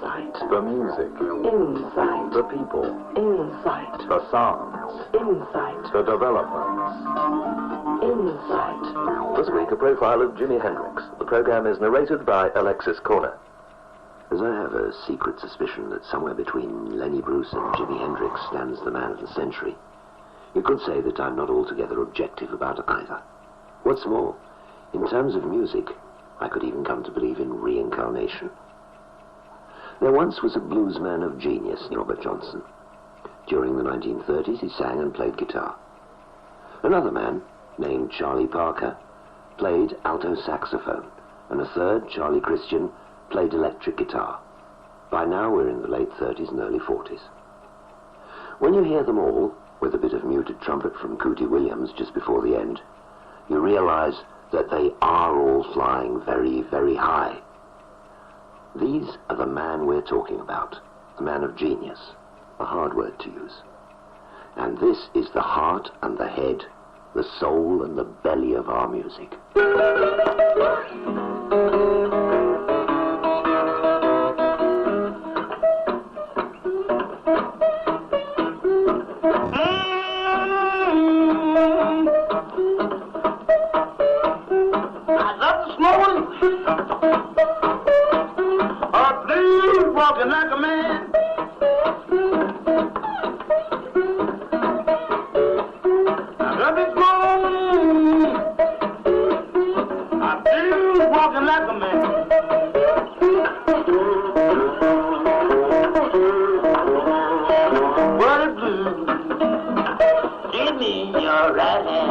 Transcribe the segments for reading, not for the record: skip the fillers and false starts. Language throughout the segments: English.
Insight. The music. Insight. The people. Insight. The sounds. Insight. The developments. Insight. This week, a profile of Jimi Hendrix. The program is narrated by Alexis Corner. As I have a secret suspicion that somewhere between Lenny Bruce and Jimi Hendrix stands the man of the century, you could say that I'm not altogether objective about either. What's more, in terms of music, I could even come to believe in reincarnation. There once was a bluesman of genius, Robert Johnson. During the 1930s, he sang and played guitar. Another man, named Charlie Parker, played alto saxophone, and a third, Charlie Christian, played electric guitar. By now, we're in the late 30s and early 40s. When you hear them all, with a bit of muted trumpet from Cootie Williams just before the end, you realize that they are all flying very, very high. These are the man we're talking about, the man of genius, a hard word to use. And this is the heart and the head, the soul and the belly of our music. Walking like a man. I love it going. I feel walking like a man. What a blue. Give me your right hand.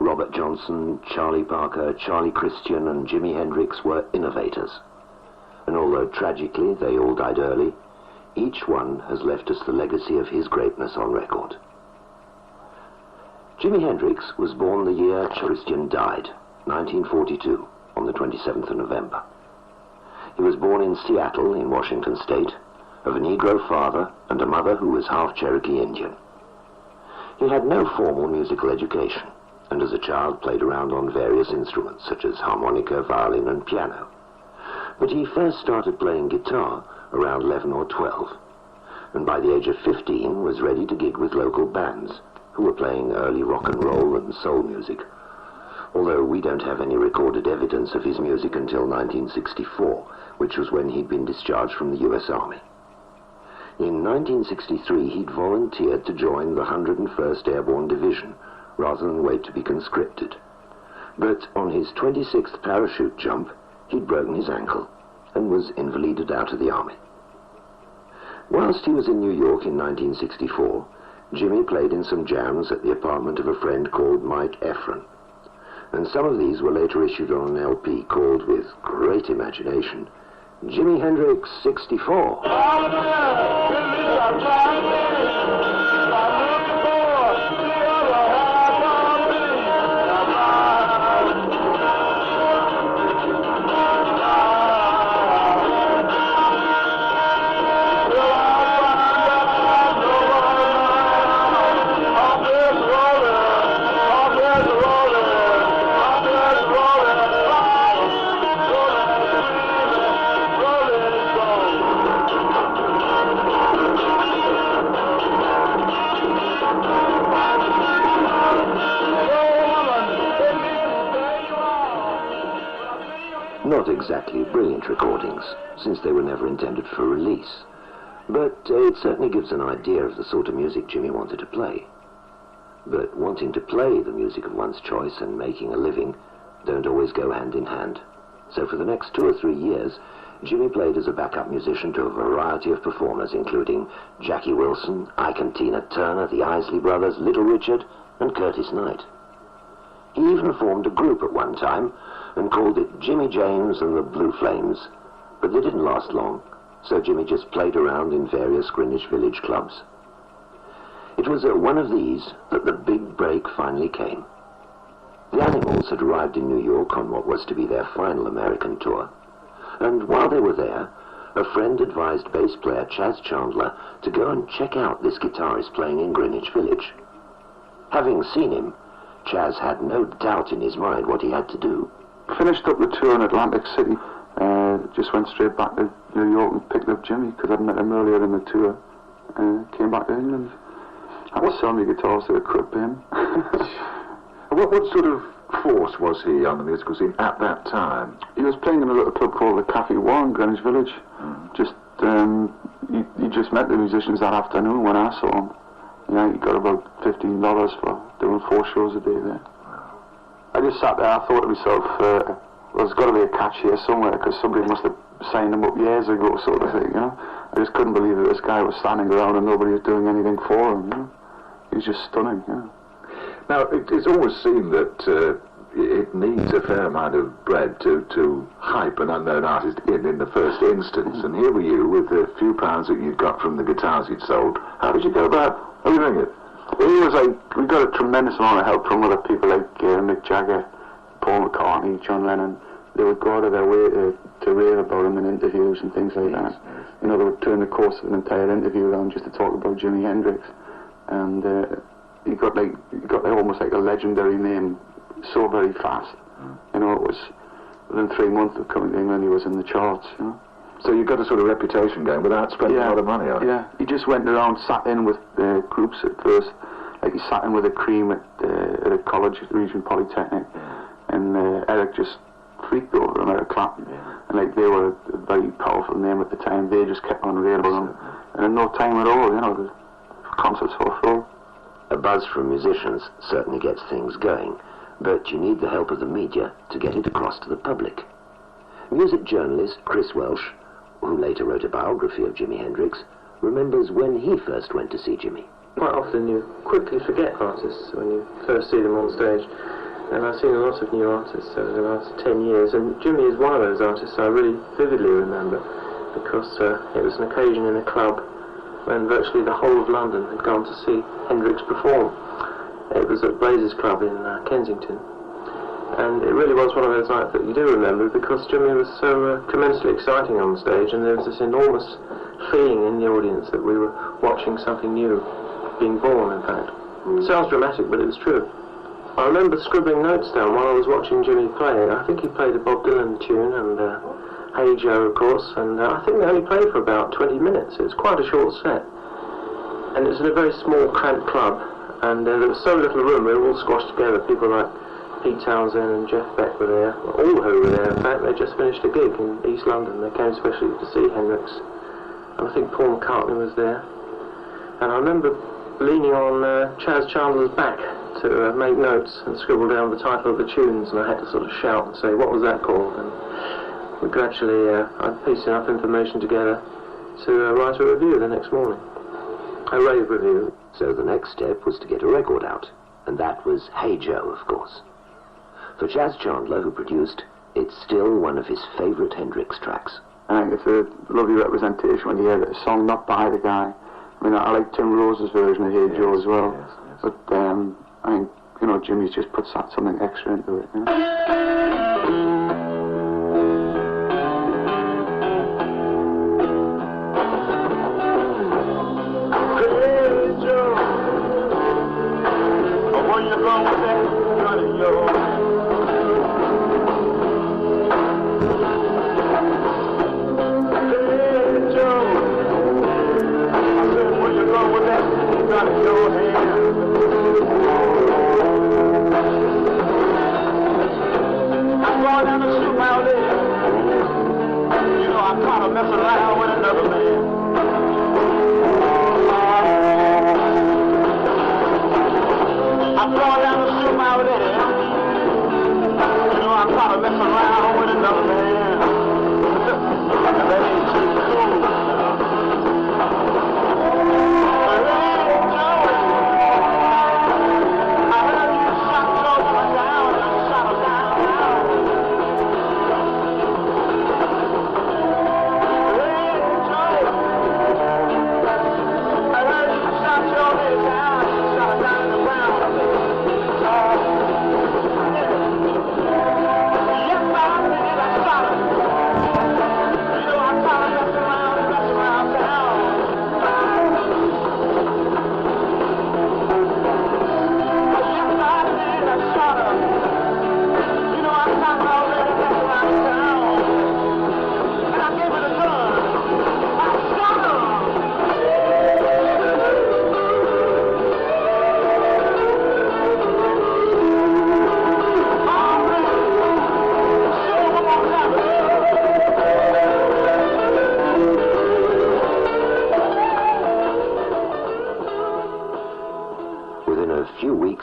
Robert Johnson, Charlie Parker, Charlie Christian and Jimi Hendrix were innovators. And although tragically they all died early, each one has left us the legacy of his greatness on record. Jimi Hendrix was born the year Christian died, 1942, on the 27th of November. He was born in Seattle, in Washington State, of a Negro father and a mother who was half Cherokee Indian. He had no formal musical education, and as a child played around on various instruments such as harmonica, violin and piano. But he first started playing guitar around 11 or 12, and by the age of 15 was ready to gig with local bands who were playing early rock and roll and soul music, although we don't have any recorded evidence of his music until 1964, which was when he'd been discharged from the US Army. In 1963, he'd volunteered to join the 101st Airborne Division, rather than wait to be conscripted. But on his 26th parachute jump, he'd broken his ankle and was invalided out of the Army. Whilst he was in New York in 1964, Jimi played in some jams at the apartment of a friend called Mike Efron, and some of these were later issued on an LP called, with great imagination, Jimi Hendrix 64. Not exactly brilliant recordings, since they were never intended for release, but it certainly gives an idea of the sort of music Jimi wanted to play. But wanting to play the music of one's choice and making a living don't always go hand in hand. So for the next 2 or 3 years, Jimi played as a backup musician to a variety of performers, including Jackie Wilson, Ike and Tina Turner, the Isley Brothers, Little Richard, and Curtis Knight. He even formed a group at one time and called it Jimi James and the Blue Flames, but they didn't last long, so Jimi just played around in various Greenwich Village clubs. It was at one of these that the big break finally came. The Animals had arrived in New York on what was to be their final American tour, and while they were there, a friend advised bass player Chaz Chandler to go and check out this guitarist playing in Greenwich Village. Having seen him, Chaz had no doubt in his mind what he had to do. Finished up the tour in Atlantic City, just went straight back to New York and picked up Jimi, because I'd met him earlier in the tour. Came back to England. I was selling me guitars to a crib him. What sort of force was he on the musical scene at that time? He was playing in a little club called the Cafe War in Greenwich Village. Just he just met the musicians that afternoon when I saw him. You know, he got about $15 for doing 4 shows a day there. I just sat there, I thought to myself, there's got to be a catch here somewhere, because somebody must have signed him up years ago, sort of thing, you know. I just couldn't believe that this guy was standing around and nobody was doing anything for him, you know. He was just stunning, you know. Now, it's always seemed that it needs a fair amount of bread to hype an unknown artist in the first instance, and here were you with the few pounds that you'd got from the guitars you'd sold. How did you go about doing it? We got a tremendous amount of help from other people like Mick Jagger, Paul McCartney, John Lennon. They would go out of their way to rave about him in interviews and things like that. You know, they would turn the course of an entire interview around just to talk about Jimi Hendrix. And he got almost like a legendary name so very fast. You know, it was within 3 months of coming to England, he was in the charts, you know. So you got a sort of reputation going without spending a lot of money on it? Yeah, he just went around, sat in with groups at first. Like he sat in with a cream at a college, at Regent Polytechnic, and Eric just freaked over him at a clap. And like they were a very powerful name at the time, they just kept on railing him. And in no time at all, you know, the concerts were full. A buzz from musicians certainly gets things going, but you need the help of the media to get it across to the public. Music journalist Chris Welsh, who later wrote a biography of Jimi Hendrix, remembers when he first went to see Jimi. Quite often you quickly forget artists when you first see them on stage, and I've seen a lot of new artists over the last 10 years, and Jimi is one of those artists I really vividly remember, because it was an occasion in a club when virtually the whole of London had gone to see Hendrix perform. It was at Blazes Club in Kensington. And it really was one of those nights that you do remember because Jimmy was so tremendously exciting on stage, and there was this enormous feeling in the audience that we were watching something new, being born, in fact. It sounds dramatic, but it was true. I remember scribbling notes down while I was watching Jimmy play. I think he played a Bob Dylan tune, and Hey Joe, of course, and I think they only played for about 20 minutes. It was quite a short set. And it was in a very small, cramped club, and there was so little room, we were all squashed together. People like Pete Townsend and Jeff Beck were there, all who were there. In fact, they just finished a gig in East London. They came especially to see Hendrix. And I think Paul McCartney was there. And I remember leaning on Chaz Chandler's back to make notes and scribble down the title of the tunes, and I had to sort of shout and say, what was that called? And we gradually, I pieced enough information together to write a review the next morning. A rave review. So the next step was to get a record out, and that was Hey Joe, of course. For Chaz Chandler, who produced, it's still one of his favourite Hendrix tracks. I think it's a lovely representation when you hear a song not by the guy. I mean, I like Tim Rose's version of Hey Joe as well, but I think, you know, Jimmy's just put something extra into it. You know?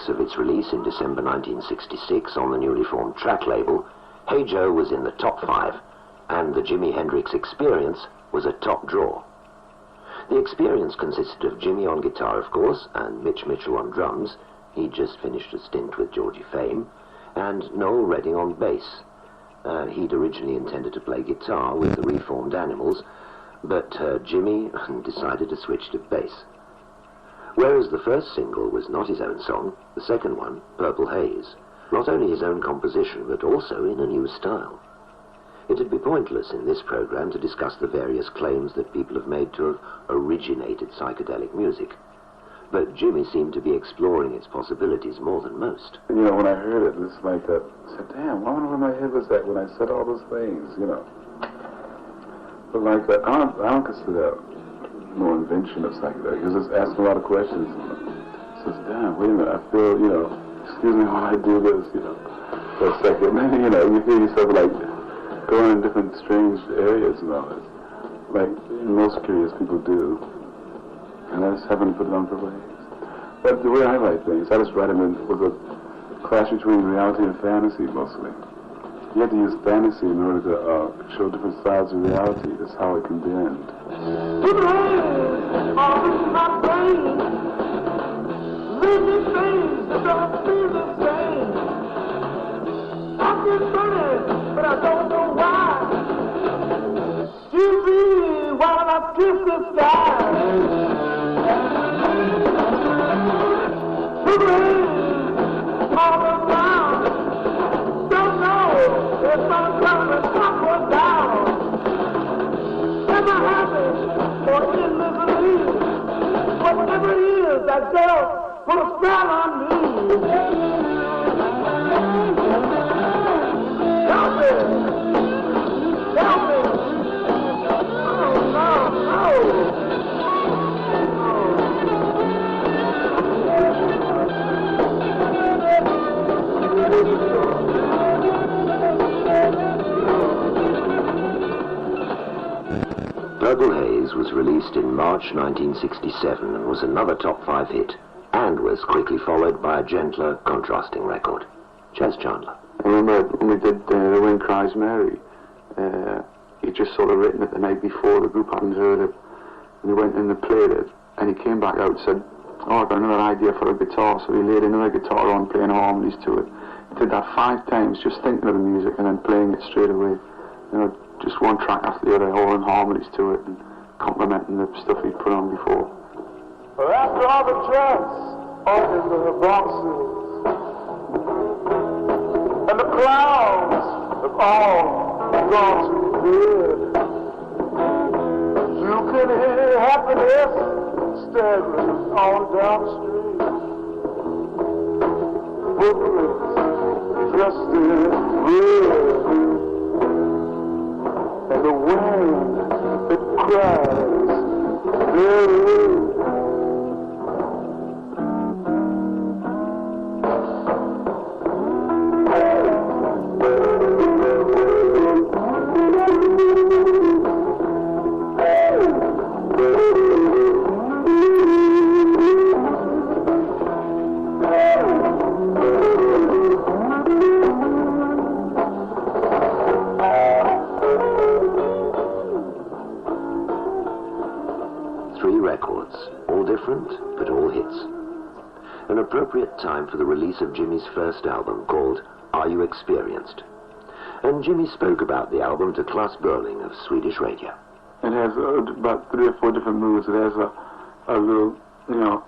Of its release in December 1966 on the newly formed Track label, Hey Joe was in the top 5, and the Jimi Hendrix Experience was a top draw. The Experience consisted of Jimmy on guitar, of course, and Mitch Mitchell on drums. He'd just finished a stint with Georgie Fame, and Noel Redding on bass. He'd originally intended to play guitar with the reformed Animals, but Jimmy decided to switch to bass. Whereas the first single was not his own song, the second one, Purple Haze, not only his own composition, but also in a new style. It'd be pointless in this program to discuss the various claims that people have made to have originated psychedelic music, but Jimmy seemed to be exploring its possibilities more than most. You know, when I heard it, it's like that, I said, damn, I wonder where my head was at when I said all those things, you know. But like that, I don't consider that no invention of psychedelics. He was just asking a lot of questions. Says, damn, wait a minute, I feel, you know, excuse me while I do this, you know, for a second. Then, you know, you hear yourself like going in different strange areas and all this, like most curious people do. And I just haven't put it on for ways. But the way I write things, I just write them with a clash between reality and fantasy mostly. You have to use fantasy in order to show different sides of reality. That's how it can bend. But I don't know why. You see, while I kiss the sky, all around. that girl put a spell on me. Help me! Help me! Oh, no, no! Purple Haze was released in March 1967 and was another top 5 hit, and was quickly followed by a gentler, contrasting record. Chas Chandler. I remember when we did The Wind Cries Mary, he'd just sort of written it the night before, the group hadn't heard it, and he went in and played it, and he came back out and said, oh, I've got another idea for a guitar, so he laid another guitar on, playing harmonies to it. He did that 5 times, just thinking of the music and then playing it straight away. You know, just one track after the other, all in harmonies to it, and complementing the stuff he'd put on before. Well, after all the chats up in the boxes, and the clouds have all gone to bed, you can hear happiness staggering on down the street. Footprints dressed in red, and the wind that cries very. But all hits. An appropriate time for the release of Jimi's first album called Are You Experienced? And Jimi spoke about the album to Klaus Berling of Swedish Radio. It has about 3 or 4 different moods. It has a little,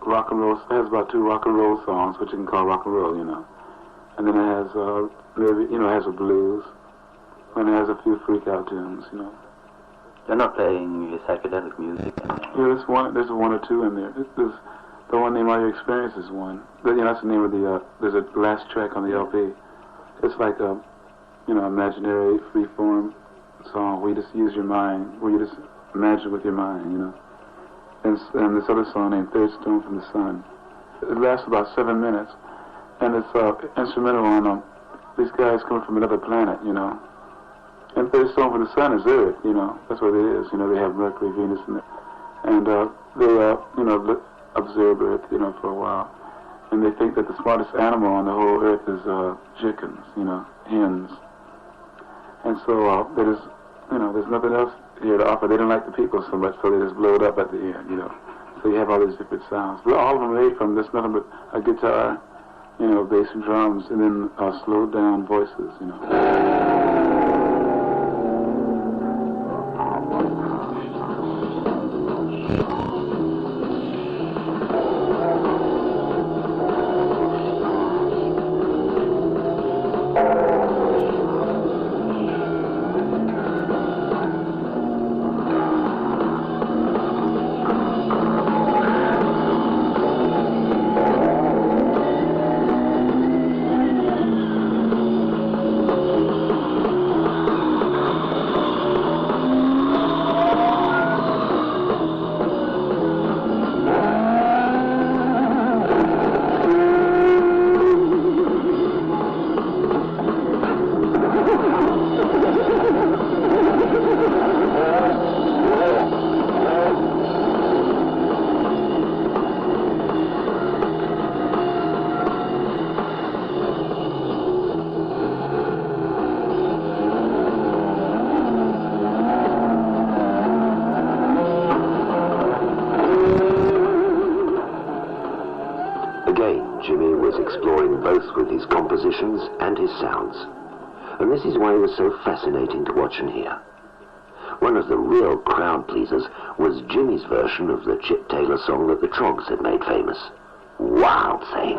rock and roll. It has about 2 rock and roll songs, which you can call rock and roll, And then it has maybe, it has a blues, and it has a few freak out tunes, They're not playing psychedelic music. Yeah, there's one or 2 in there. There's the one named Are You Experienced is one. But, that's the name of the, there's a last track on the LP. It's like a, imaginary, free-form song where you just use your mind, where you just imagine with your mind, And this other song named Third Stone from the Sun. It lasts about 7 minutes, and it's instrumental on these guys coming from another planet, And Third Stone from the Sun is Earth, That's what it is. They have Mercury, Venus, and they, observe Earth, for a while. And they think that the smartest animal on the whole Earth is chickens, hens. And so there's nothing else here to offer. They don't like the people so much, so they just blow it up at the end, So you have all these different sounds. But all of them made from this nothing but a guitar, bass and drums, and then slowed down voices, Jimi was exploring both with his compositions and his sounds. And this is why he was so fascinating to watch and hear. One of the real crowd pleasers was Jimi's version of the Chip Taylor song that the Trogs had made famous, Wild Thing.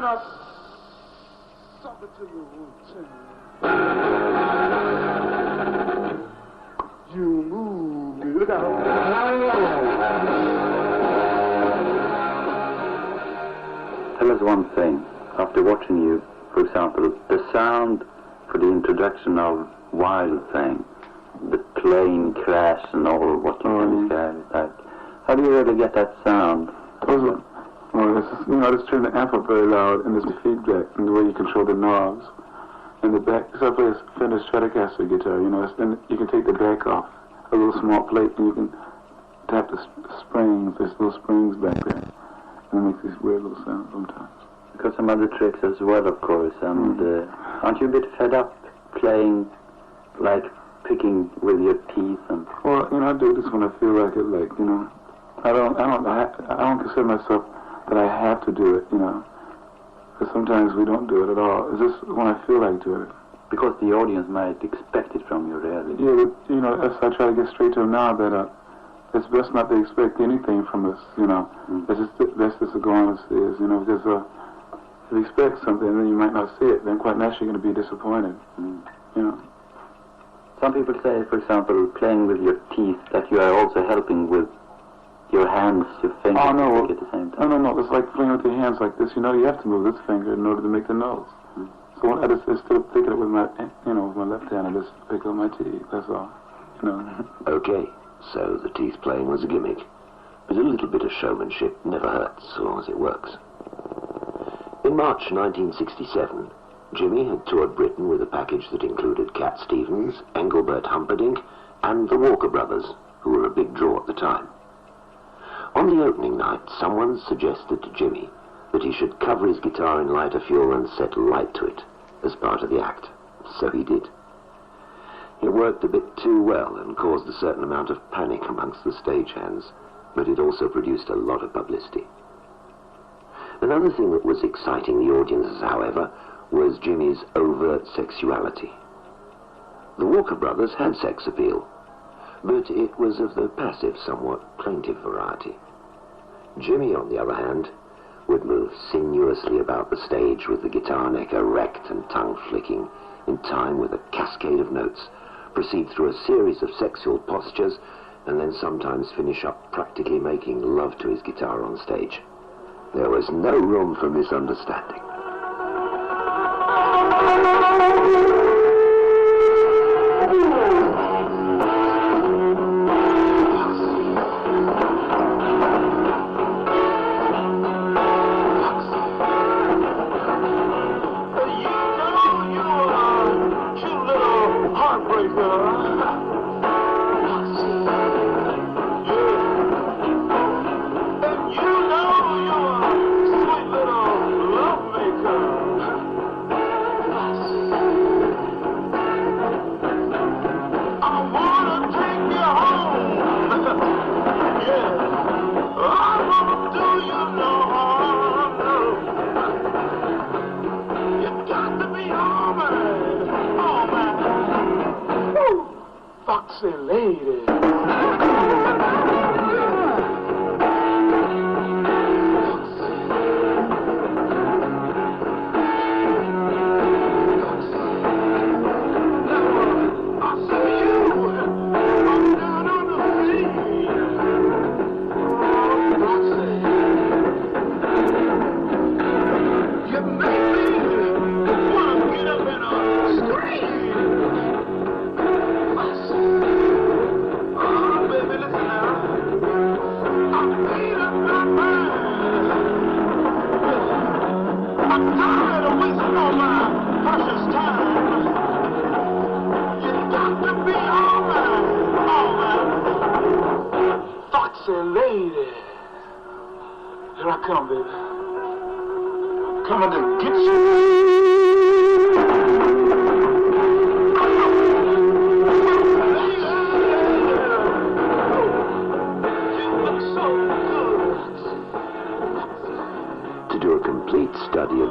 I something to you one time? You move, look out. Tell us one thing. After watching you, for example, the sound for the introduction of Wild Thing, the plane crash and all what you can describe, like, how do you really get that sound? Well, it's just, just turn the amp up very loud, and there's the feedback, and the way you control the knobs. And the back, so I play a Fender Stratocaster guitar, and you can take the back off, a little small plate, and you can tap the springs, there's little springs back there, and it makes these weird little sounds sometimes. Got some other tricks as well, of course, and aren't you a bit fed up playing, like, picking with your teeth and... Well, I do this when I feel like it, I don't consider myself that I have to do it, because sometimes we don't do it at all. It's just when I feel like doing it. Because the audience might expect it from you, really. Yeah, but, as I try to get straight to them now, that it's best not to expect anything from us, It's just best just to go on as it is, because if you expect something and then you might not see it, then quite naturally you're going to be disappointed, Some people say, for example, playing with your teeth, that you are also helping with your hands, your fingers at the same time. No. It's like playing with your hands like this. You have to move this finger in order to make the notes. So I just instead of picking it with my, with my left hand, I just pick up my teeth. That's all. Okay, so the teeth playing was a gimmick. But a little bit of showmanship never hurts, so long as it works. In March 1967, Jimi had toured Britain with a package that included Cat Stevens, Engelbert Humperdinck, and the Walker Brothers, who were a big draw at the time. On the opening night, someone suggested to Jimi that he should cover his guitar in lighter fuel and set light to it as part of the act. So he did. It worked a bit too well and caused a certain amount of panic amongst the stagehands, but it also produced a lot of publicity. Another thing that was exciting the audiences, however, was Jimi's overt sexuality. The Walker Brothers had sex appeal, but it was of the passive, somewhat plaintive variety. Jimi, on the other hand, would move sinuously about the stage with the guitar neck erect and tongue flicking, in time with a cascade of notes, proceed through a series of sexual postures, and then sometimes finish up practically making love to his guitar on stage. There was no room for misunderstanding.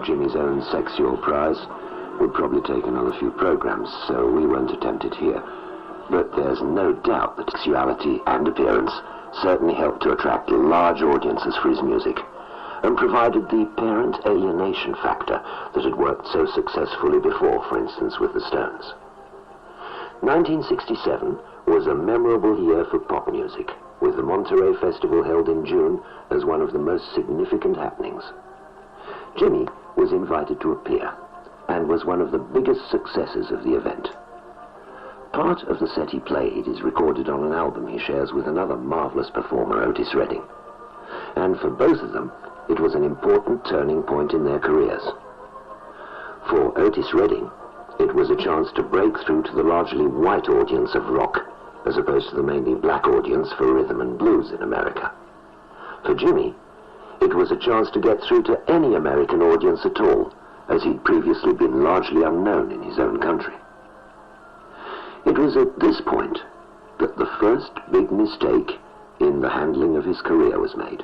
Jimi's own sexual prize would probably take another few programs, so we won't attempt it here. But there's no doubt that sexuality and appearance certainly helped to attract large audiences for his music. and provided the parent alienation factor that had worked so successfully before, for instance, with the Stones. 1967 was a memorable year for pop music, with the Monterey Festival held in June as one of the most significant happenings. Jimi was invited to appear, and was one of the biggest successes of the event. Part of the set he played is recorded on an album he shares with another marvelous performer, Otis Redding. And for both of them, it was an important turning point in their careers. For Otis Redding, it was a chance to break through to the largely white audience of rock, as opposed to the mainly black audience for rhythm and blues in America. For Jimi, it was a chance to get through to any American audience at all, as he'd previously been largely unknown in his own country. It was at this point that the first big mistake in the handling of his career was made.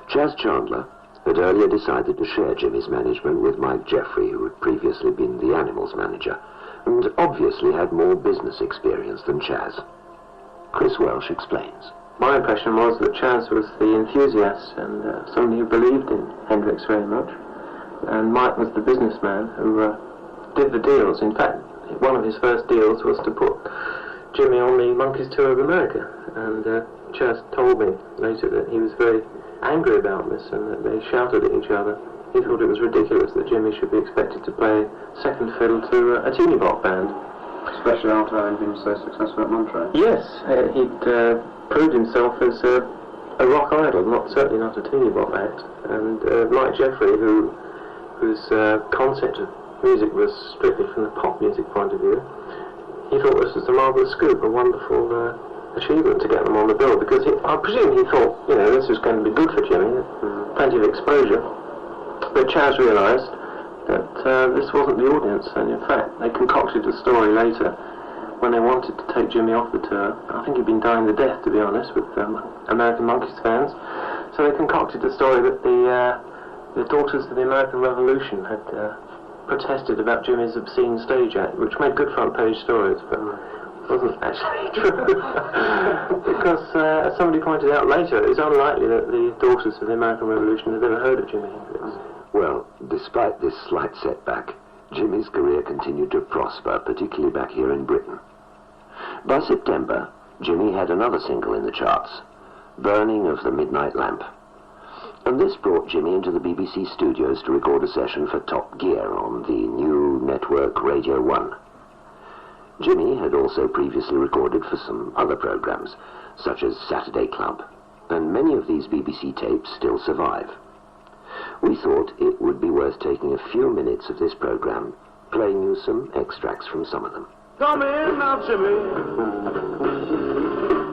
Chas Chandler had earlier decided to share Jimi's management with Mike Jeffrey, who had previously been the Animals manager, and obviously had more business experience than Chas. Chris Welsh explains. My impression was that Chas was the enthusiast and somebody who believed in Hendrix very much, and Mike was the businessman who did the deals. In fact, one of his first deals was to put Jimi on the Monkees tour of America, and Chas told me later that he was very angry about this and that they shouted at each other. He thought it was ridiculous that Jimi should be expected to play second fiddle to a teeny bop band. Especially after having been so successful at Monterey. Yes, he'd proved himself as a rock idol, certainly not a teeny bop act. And Mike Jeffrey, whose concept of music was strictly from the pop music point of view, he thought this was a marvellous scoop, a wonderful achievement to get them on the bill, because I presume he thought, this was going to be good for Jimi, plenty of exposure. But Chas realised that this wasn't the audience, and in fact they concocted a story later when they wanted to take Jimi off the tour. I think he'd been dying the death, to be honest, with American Monkees fans. So they concocted a story that the Daughters of the American Revolution had protested about Jimi's obscene stage act, which made good front page stories, but wasn't actually true. Because, as somebody pointed out later, it's unlikely that the Daughters of the American Revolution had ever heard of Jimi Hendrix. Well, despite this slight setback, Jimi's career continued to prosper, particularly back here in Britain. By September, Jimi had another single in the charts, Burning of the Midnight Lamp. And this brought Jimi into the BBC studios to record a session for Top Gear on the new network Radio 1. Jimi had also previously recorded for some other programs, such as Saturday Club, and many of these BBC tapes still survive. We thought it would be worth taking a few minutes of this program, playing you some extracts from some of them. Come in now, Jimi.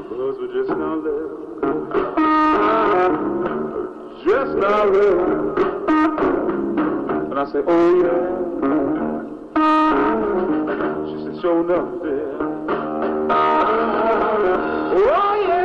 Cause we're just now there. Just now there. And I say, oh yeah. She said, sure enough there. Oh yeah. Oh yeah.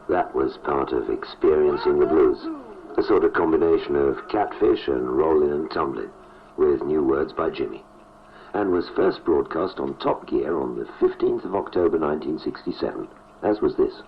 That was part of Experiencing the Blues, a sort of combination of Catfish and Rollin' and Tumblin', with new words by Jimi, and was first broadcast on Top Gear on the 15th of October 1967, as was this.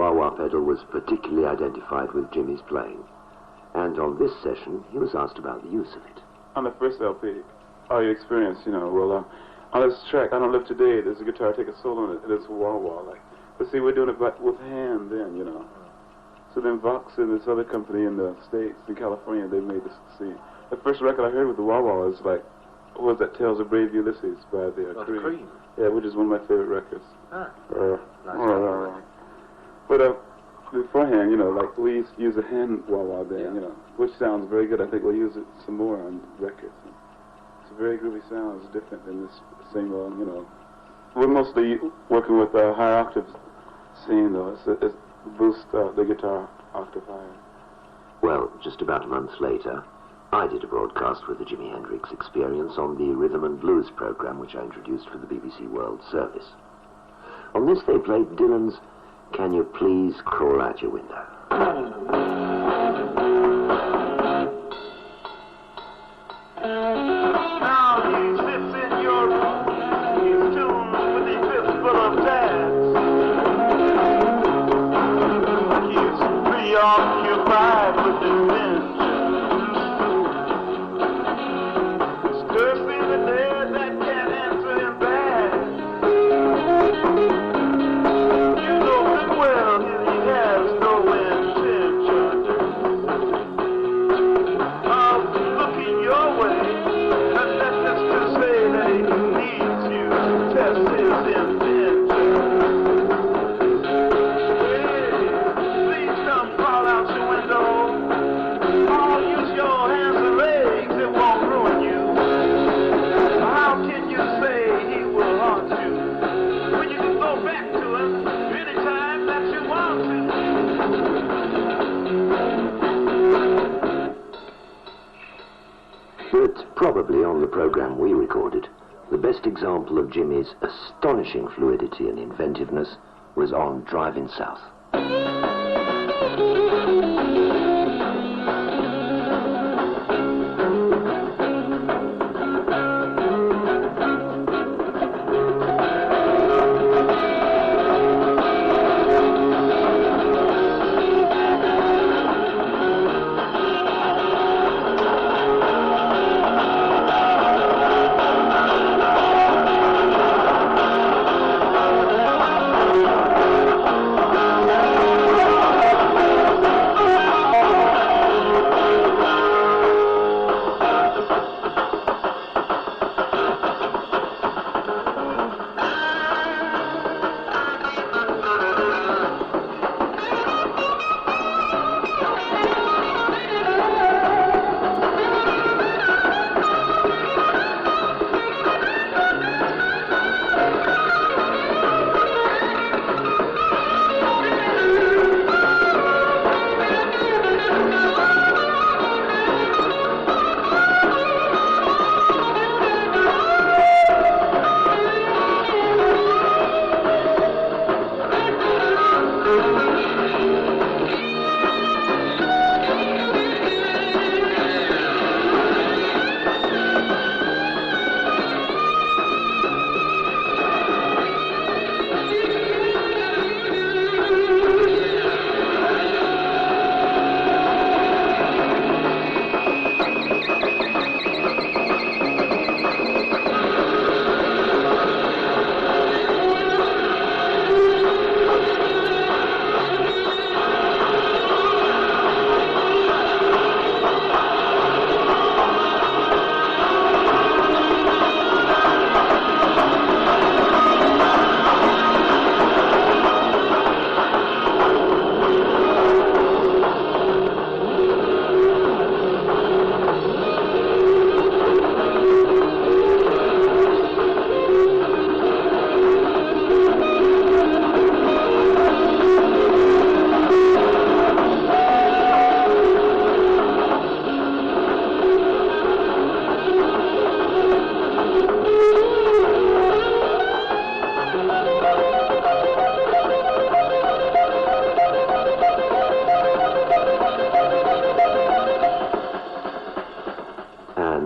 wah-wah pedal was particularly identified with Jimi's playing, and on this session he was asked about the use of it. On the first LP, all your experience, well, on this track, I Don't Live Today, there's a guitar, I take a solo on it, and it's wah-wah, but see, we're doing it with hand then, So then Vox and this other company in the States, in California, they made this, see, the first record I heard with the wah-wah was what was that, Tales of Brave Ulysses by the Cream. Yeah, which is one of my favorite records. But beforehand, we used to use a hand wah-wah then, which sounds very good. I think we'll use it some more on records. It's a very groovy sound. It's different than this same old, We're mostly working with higher octaves scene, though. It's boost the guitar octave higher. Well, just about a month later, I did a broadcast with the Jimi Hendrix Experience on the Rhythm and Blues program, which I introduced for the BBC World Service. On this, they played Dylan's Can You Please Crawl Out Your Window? Now he sits in your room, he's tuned with a fistful of tabs. He's preoccupied with his pen. Scarcely the dead that can answer him back. You know good well he has no intention of looking your way, and that's to say that he needs you to test his intention. Hey, please come crawl out your window. I'll use your hands and legs, it won't ruin you. How can you say he will haunt you when you can go back to him anytime that you want to? But probably on the program we recorded, the best example of Jimi's astonishing fluidity and inventiveness was on Driving South.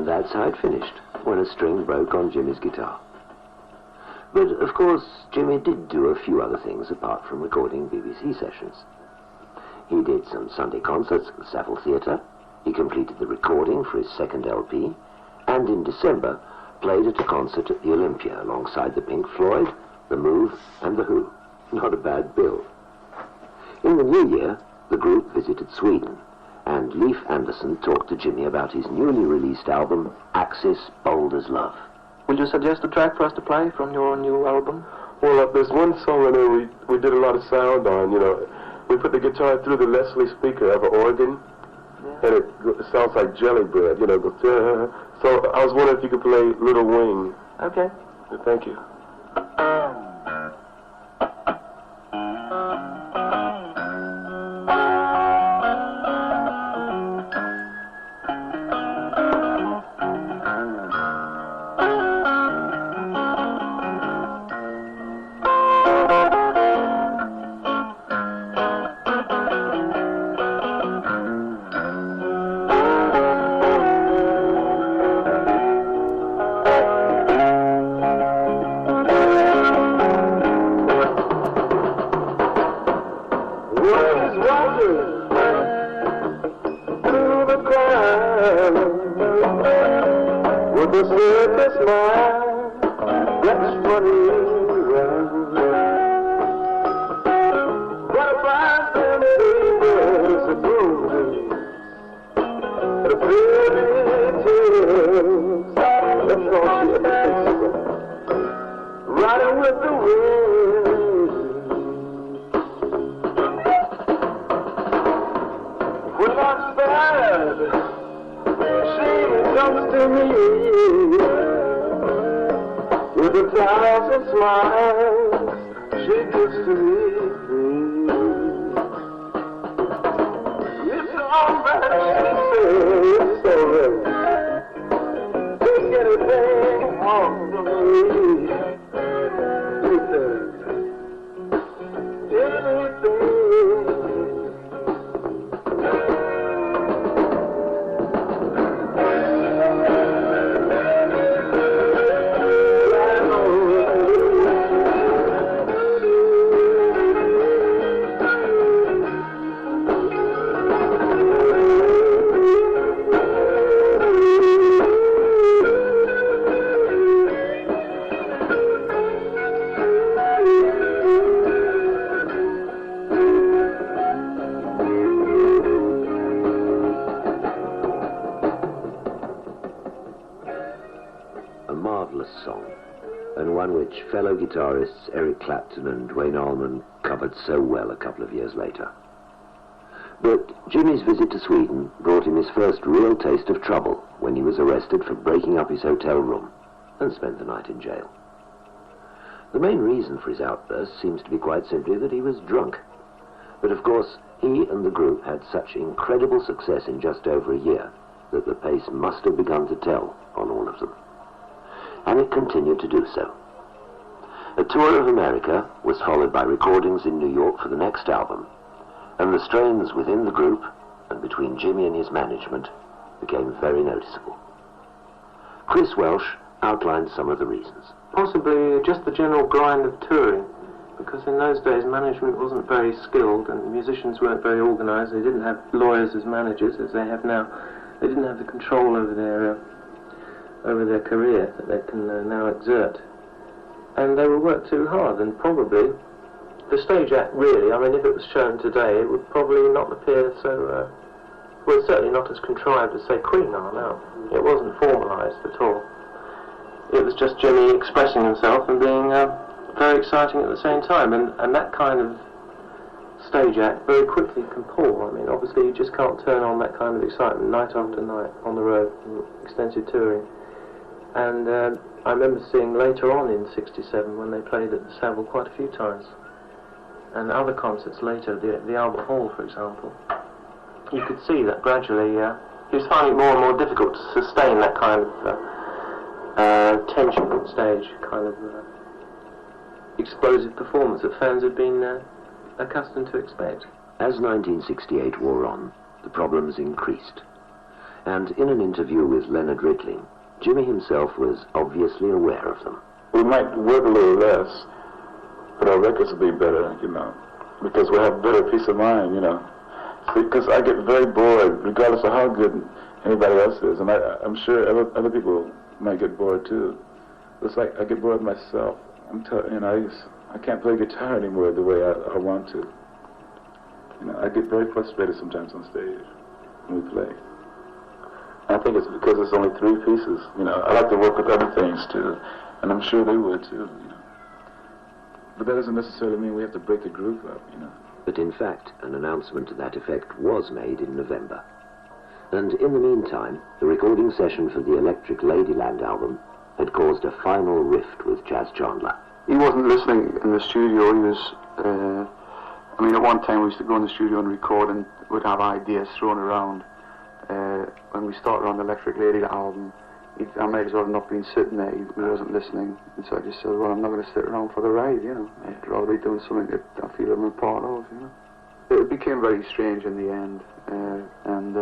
That's how it finished, when a string broke on Jimi's guitar. But, of course, Jimmy did do a few other things apart from recording BBC sessions. He did some Sunday concerts at the Savile Theatre, he completed the recording for his second LP, and in December played at a concert at the Olympia alongside the Pink Floyd, The Move, and The Who. Not a bad bill. In the new year, the group visited Sweden, and Leif Anderson talked to Jimmy about his newly released album, Axis Bold as Love. Will you suggest a track for us to play from your new album? Well, there's one song I know we did a lot of sound on, you know. We put the guitar through the Leslie speaker of an organ, and it sounds like jelly bread, you know. Goes, so I was wondering if you could play Little Wing. Okay. Thank you. Fellow guitarists Eric Clapton and Duane Allman covered so well a couple of years later. But Jimmy's visit to Sweden brought him his first real taste of trouble when he was arrested for breaking up his hotel room and spent the night in jail. The main reason for his outburst seems to be quite simply that he was drunk. But of course, he and the group had such incredible success in just over a year that the pace must have begun to tell on all of them. And it continued to do so. A tour of America was followed by recordings in New York for the next album, and the strains within the group and between Jimmy and his management became very noticeable. Chris Welsh outlined some of the reasons. Possibly just the general grind of touring, because in those days management wasn't very skilled and musicians weren't very organised. They didn't have lawyers as managers as they have now. They didn't have the control over their career that they can now exert. And they would work too hard, and probably the stage act really, I mean, if it was shown today, it would probably not appear so, well, certainly not as contrived as, say, Queen are now. It wasn't formalised at all. It was just Jimmy expressing himself and being very exciting at the same time, and that kind of stage act very quickly can pall. I mean, obviously you just can't turn on that kind of excitement night after night on the road, extensive touring. And I remember seeing later on in '67 when they played at the Savile quite a few times, and other concerts later, the Albert Hall, for example. You could see that gradually he was finding it more and more difficult to sustain that kind of tension on stage, kind of explosive performance that fans had been accustomed to expect. As 1968 wore on, the problems increased, and in an interview with Leonard Ridling, Jimmy himself was obviously aware of them. we might work a little less, but our records will be better, you know, because we'll have better peace of mind, you know. Because I get very bored, regardless of how good anybody else is, and I'm sure other people might get bored too. It's like I get bored myself. You know, I can't play guitar anymore the way I want to. You know, I get very frustrated sometimes on stage when we play. And I think it's because it's only 3 pieces. You know, I like to work with other things too, and I'm sure they would too. You know, but that doesn't necessarily mean we have to break the groove up. You know. But in fact, an announcement to that effect was made in November. And in the meantime, the recording session for the Electric Ladyland album had caused a final rift with Chas Chandler. He wasn't listening in the studio. He was, I mean, at one time we used to go in the studio and record and would have ideas thrown around. When we started on the Electric Lady album, I might as well have not been sitting there. He wasn't listening. And so I just said, well, I'm not going to sit around for the ride, you know. I'd rather be doing something that I feel I'm a part of, you know. It became very strange in the end, and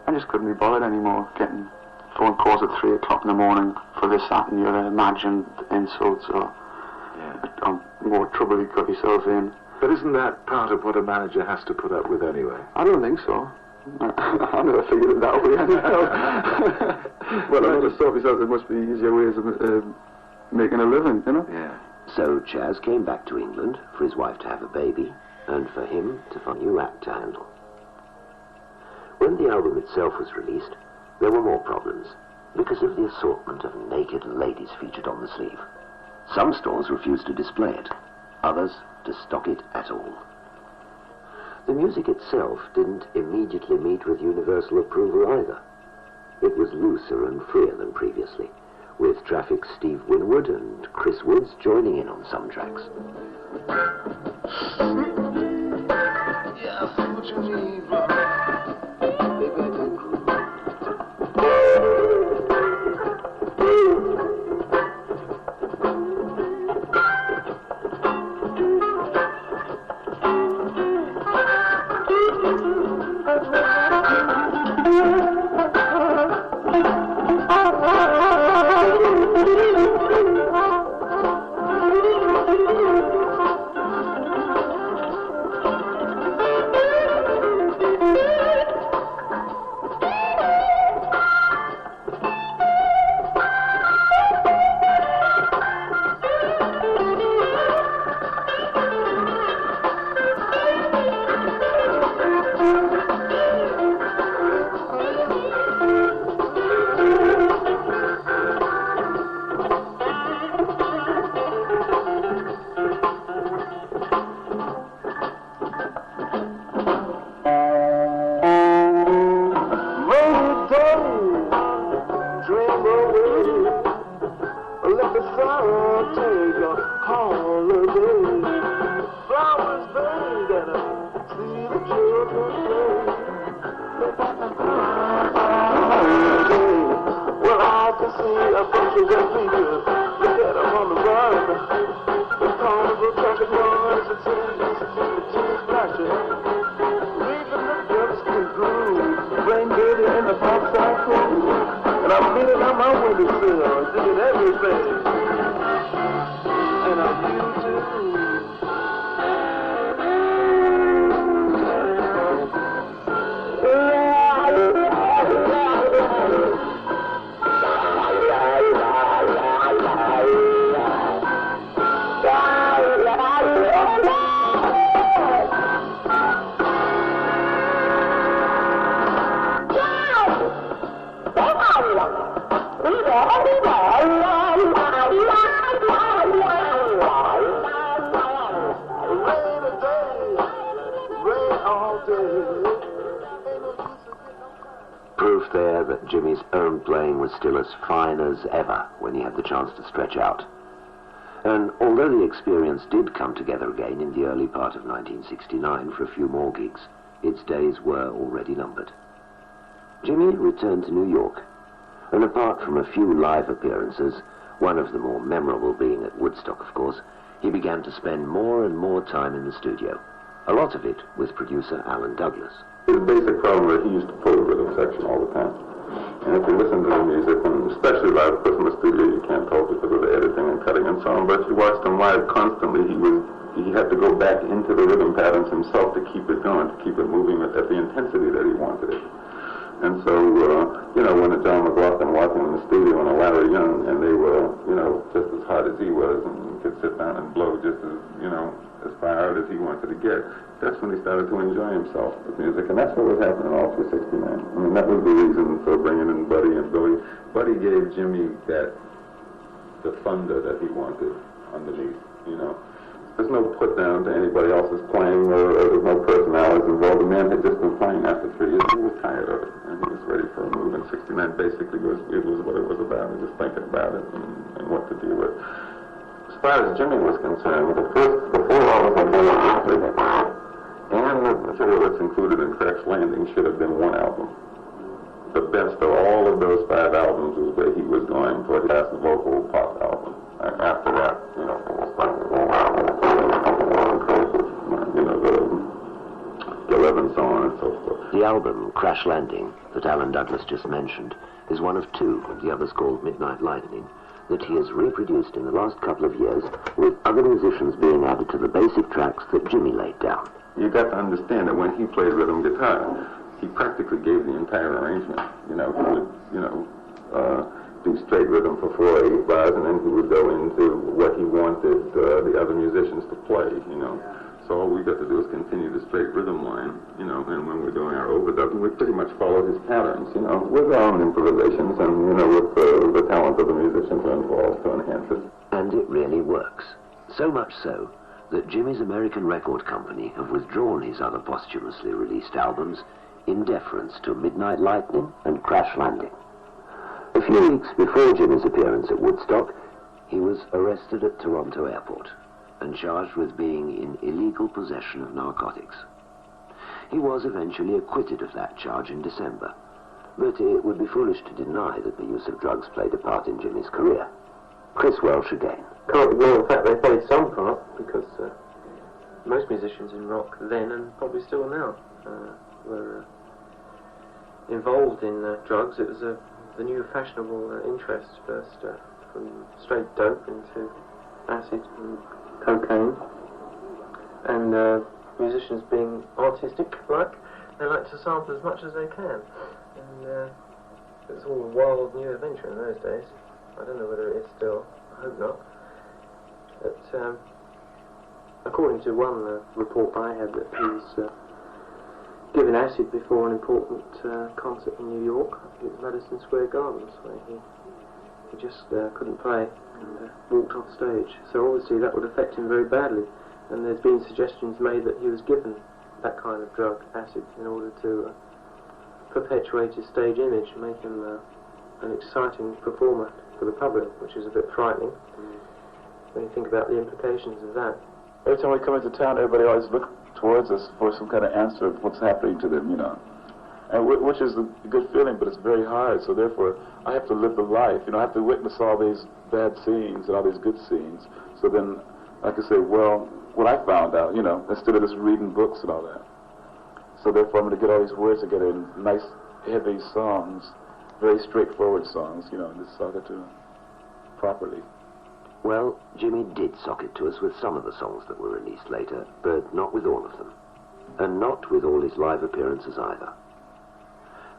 I just couldn't be bothered anymore getting phone calls at 3 o'clock in the morning for this, that, and the other imagined insults or more trouble you got yourself in. But isn't that part of what a manager has to put up with anyway? I don't think so. I never figured it that way. Well, I never thought myself there must be easier ways of making a living, you know? Yeah. So Chas came back to England for his wife to have a baby and for him to find a new act to handle. When the album itself was released, there were more problems because of the assortment of naked ladies featured on the sleeve. Some stores refused to display it, others to stock it at all. The music itself didn't immediately meet with universal approval either. It was looser and freer than previously, with Traffic's Steve Winwood and Chris Woods joining in on some tracks. Yeah, what you need, bro? And I'm leaning out my windowsill, singing everything. And I used to. Proof there that Jimmy's own playing was still as fine as ever when he had the chance to stretch out. And although the experience did come together again in the early part of 1969 for a few more gigs, its days were already numbered. Jimi returned to New York, and apart from a few live appearances, one of the more memorable being at Woodstock, of course, he began to spend more and more time in the studio, a lot of it with producer Alan Douglas. The basic problem is he used to pull the rhythm section all the time. And if you listen to the music, and especially live, of course in the studio you can't talk because of the editing and song, but you watched him live constantly. He had to go back into the rhythm patterns himself to keep it going, to keep it moving at the intensity that he wanted it. And so, when John McLaughlin walked in the studio and Larry Young, and they were, just as hard as he was, and could sit down and blow just as, as far out as he wanted to get, that's when he started to enjoy himself with music. And that's what was happening all through '69. I mean, that was the reason for bringing in Buddy and Billy. Buddy gave Jimmy the thunder that he wanted underneath, There's no put down to anybody else's playing, or there's no personalities involved. The man had just been playing after 3 years. He was tired of it, and he was ready for a move. And '69 basically was what it was about, and just thinking about it and what to do with. As far as Jimmy was concerned, the 4 albums and the material that's included in Crash Landing should have been 1 album. The best of all of those 5 albums was where he was going for his last vocal pop album. After that, the 11, so on and so forth. The album, Crash Landing, that Alan Douglas just mentioned, is one of 2, the others called Midnight Lightning, that he has reproduced in the last couple of years, with other musicians being added to the basic tracks that Jimmy laid down. You got to understand that when he played rhythm guitar, he practically gave the entire arrangement. He would, do straight rhythm for 4 8 bars, and then he would go into what he wanted the other musicians to play, So all we got to do is continue the straight rhythm line, and when we're doing our overdubbing, we pretty much follow his patterns, with our own improvisations and, with the talent of the musicians involved to enhance it. And it really works. So much so that Jimmy's American record company have withdrawn his other posthumously released albums in deference to Midnight Lightning and Crash Landing. A few weeks before Jimmy's appearance at Woodstock, he was arrested at Toronto Airport and charged with being in illegal possession of narcotics. He was eventually acquitted of that charge in December, but it would be foolish to deny that the use of drugs played a part in Jimmy's career. Chris Welsh again. Can't ignore the fact they played some part, because most musicians in rock then, and probably still now, were involved in drugs. It was the new fashionable interest, first from straight dope into acid and cocaine, and musicians being artistic, they like to sample as much as they can, and it was all a wild new adventure in those days. I don't know whether it is still, I hope not, but according to one report I had, that he was given acid before an important concert in New York. I think it was Madison Square Gardens, where he just couldn't play and walked off stage. So obviously that would affect him very badly, and there's been suggestions made that he was given that kind of drug, acid, in order to perpetuate his stage image and make him an exciting performer for the public, which is a bit frightening when you think about the implications of that. Every time we come into town, everybody always looks towards us for some kind of answer of what's happening to them, and which is a good feeling, but it's very hard. So therefore, I have to live the life. I have to witness all these bad scenes and all these good scenes. So then I can say, well, what I found out, instead of just reading books and all that. So therefore, I'm going to get all these words together in nice, heavy songs, very straightforward songs, and just sock it to them properly. Well, Jimmy did sock it to us with some of the songs that were released later, but not with all of them. And not with all his live appearances either.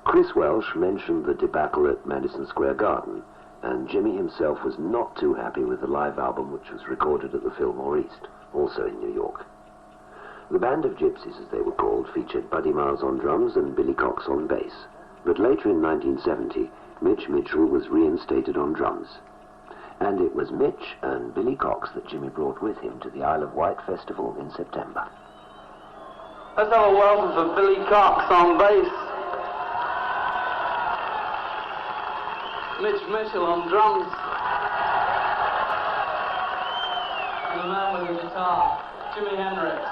Chris Welsh mentioned the debacle at Madison Square Garden, and Jimmy himself was not too happy with the live album which was recorded at the Fillmore East, also in New York. The Band of Gypsies, as they were called, featured Buddy Miles on drums and Billy Cox on bass, but later in 1970, Mitch Mitchell was reinstated on drums. And it was Mitch and Billy Cox that Jimmy brought with him to the Isle of Wight Festival in September. Let's have a welcome for Billy Cox on bass, Mitch Mitchell on drums, and the man with the guitar, Jimi Hendrix.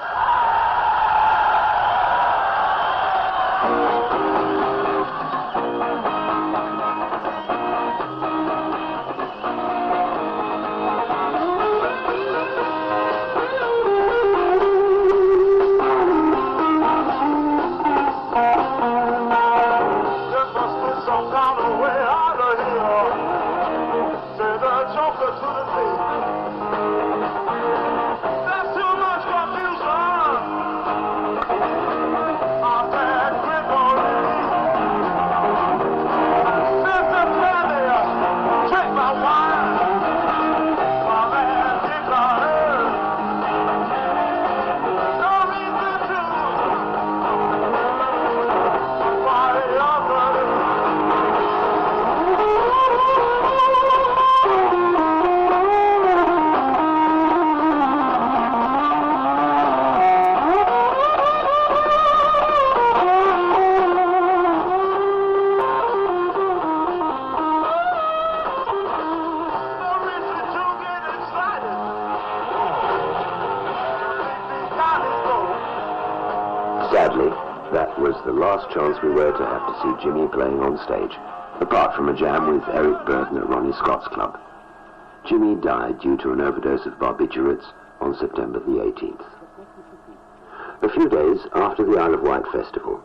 Say the joker to the thief. That was the last chance we were to have to see Jimmy playing on stage, apart from a jam with Eric Burton at Ronnie Scott's club. Jimmy died due to an overdose of barbiturates on September the 18th. A few days after the Isle of Wight festival,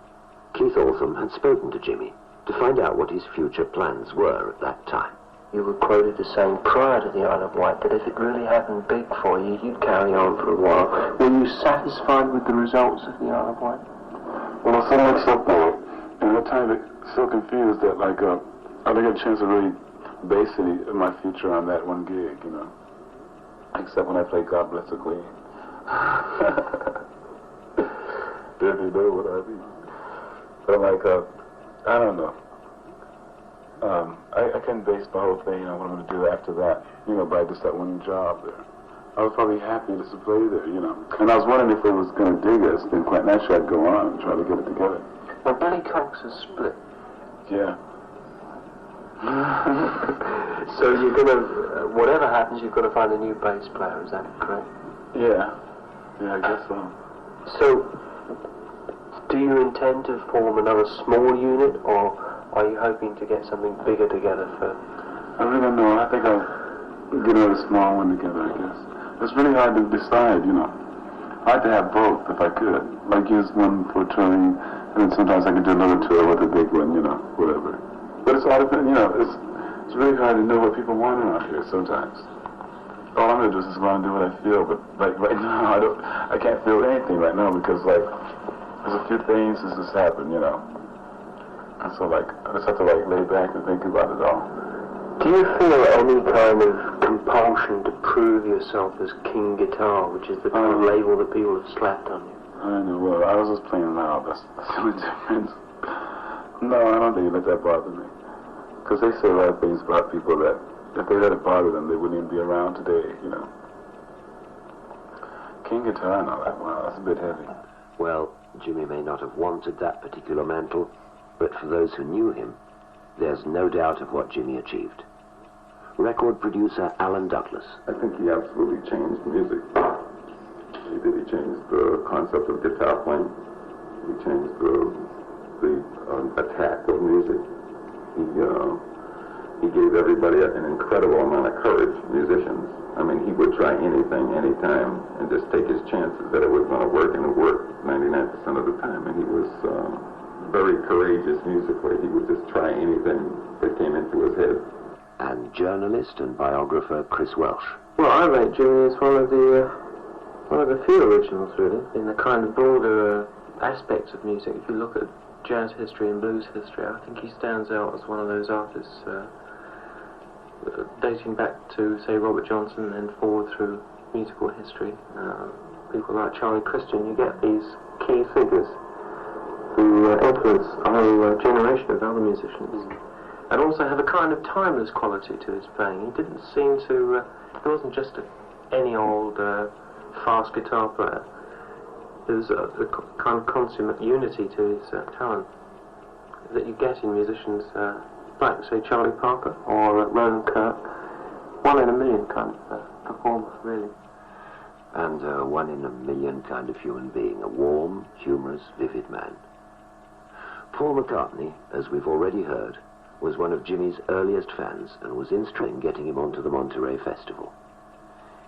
Keith Altham had spoken to Jimmy to find out what his future plans were at that time. You were quoted as saying prior to the Isle of Wight that if it really happened big for you, you'd carry on for a while. Were you satisfied with the results of the Isle of Wight? Well, so much so now, and at times so confused that, like, I didn't get a chance to really base any of my future on that one gig, you know. Except when I played God Bless the Queen. Did you know what I mean? But, like, I don't know. I can't base my whole thing on what I'm going to do after that, you know, by just that one job there. I was probably happy just to play there, you know. And I was wondering if it was going to dig us, then quite naturally I'd go on and try to get it together. Well, Billy Cox has split. Yeah. So you're going to, whatever happens, you've got to find a new bass player, is that correct? Yeah. Yeah, I guess so. So, do you intend to form another small unit, or are you hoping to get something bigger together for... I really don't know. I think I'll get another small one together, I guess. It's really hard to decide, you know. I'd to have both if I could. Like use one for touring, and then sometimes I could do another tour with a big one, you know, whatever. But it's all dependent, you know, it's really hard to know what people want around here sometimes. All I'm gonna do is just go on and do what I feel, but like right now I can't feel anything right now because like there's a few things that just happened, you know. And so like I just have to like lay back and think about it all. Do you feel any kind of compulsion to prove yourself as King Guitar, which is the kind of label that people have slapped on you? I know, well, I was just playing loud, that's the only difference. No, I don't think it let that bother me. Because they say a lot of things about people that, if they let it bother them, they wouldn't even be around today, you know. King Guitar and all that, wow, that's a bit heavy. Well, Jimmy may not have wanted that particular mantle, but for those who knew him, there's no doubt of what Jimmy achieved. Record producer Alan Douglas. I think he absolutely changed music. He did. He changed the concept of guitar playing. He changed the attack of music. He gave everybody an incredible amount of courage, musicians. I mean, he would try anything, anytime, and just take his chances that it was going to work, and it worked 99% of the time. And he was very courageous musically. He would just try anything that came into his head. And journalist and biographer Chris Welsh. Well, I rate Jimmy as one of the few originals, really, in the kind of broader aspects of music. If you look at jazz history and blues history, I think he stands out as one of those artists dating back to, say, Robert Johnson and forward through musical history. People like Charlie Christian, you get these key figures who influence a whole generation of other musicians. And also have a kind of timeless quality to his playing. He didn't seem to, he wasn't just any old fast guitar player. There was a kind of consummate unity to his talent that you get in musicians like, say, Charlie Parker or Roland Kirk. One in a million kind of performer, really. And a one in a million kind of human being, a warm, humorous, vivid man. Paul McCartney, as we've already heard, was one of Jimmy's earliest fans and was instrumental in getting him onto the Monterey Festival.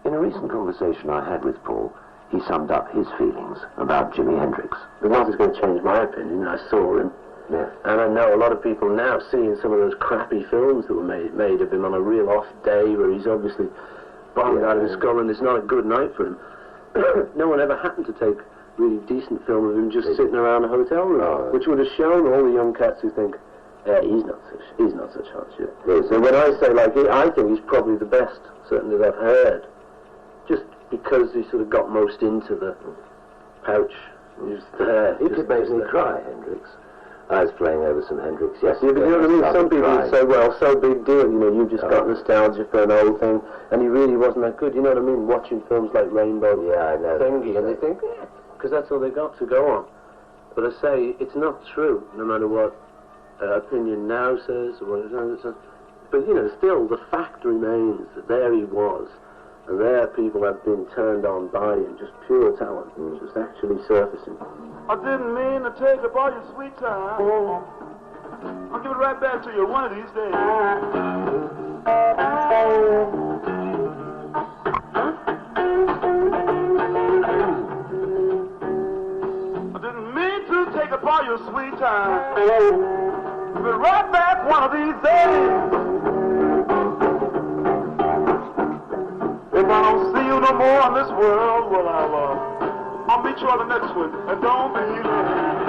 In a recent conversation I had with Paul, he summed up his feelings about Jimi Hendrix. But nothing's going to change my opinion. I saw him. Yeah. And I know a lot of people now seeing some of those crappy films that were made of him on a real off day where he's obviously bombed out of his skull and it's not a good night for him. No one ever happened to take really decent film of him just sitting around a hotel room, which would have shown all the young cats who think, yeah, he's not such hot shit. So when I say, like, I think he's probably the best, certainly that I've heard, just because he sort of got most into the pouch. He could make me cry, Hendrix. I was playing over some Hendrix yesterday. Yeah, but you know what I mean? Some people would say, well, so big deal, you know, you've just got nostalgia for an old thing, and he really wasn't that good. You know what I mean? Watching films like Rainbow Thingy, and they think, yeah, because that's all they got to go on. But I say, it's not true, no matter what opinion now says, or what, but, you know, still, the fact remains that there he was, And there people have been turned on by him, just pure talent, just actually surfacing. I didn't mean to take up all your sweet time. I'll give it right back to you one of these days. I didn't mean to take up all your sweet time. Give it right back one of these days. If I don't see you no more in this world, well, I'll meet you on the next one. And don't be late.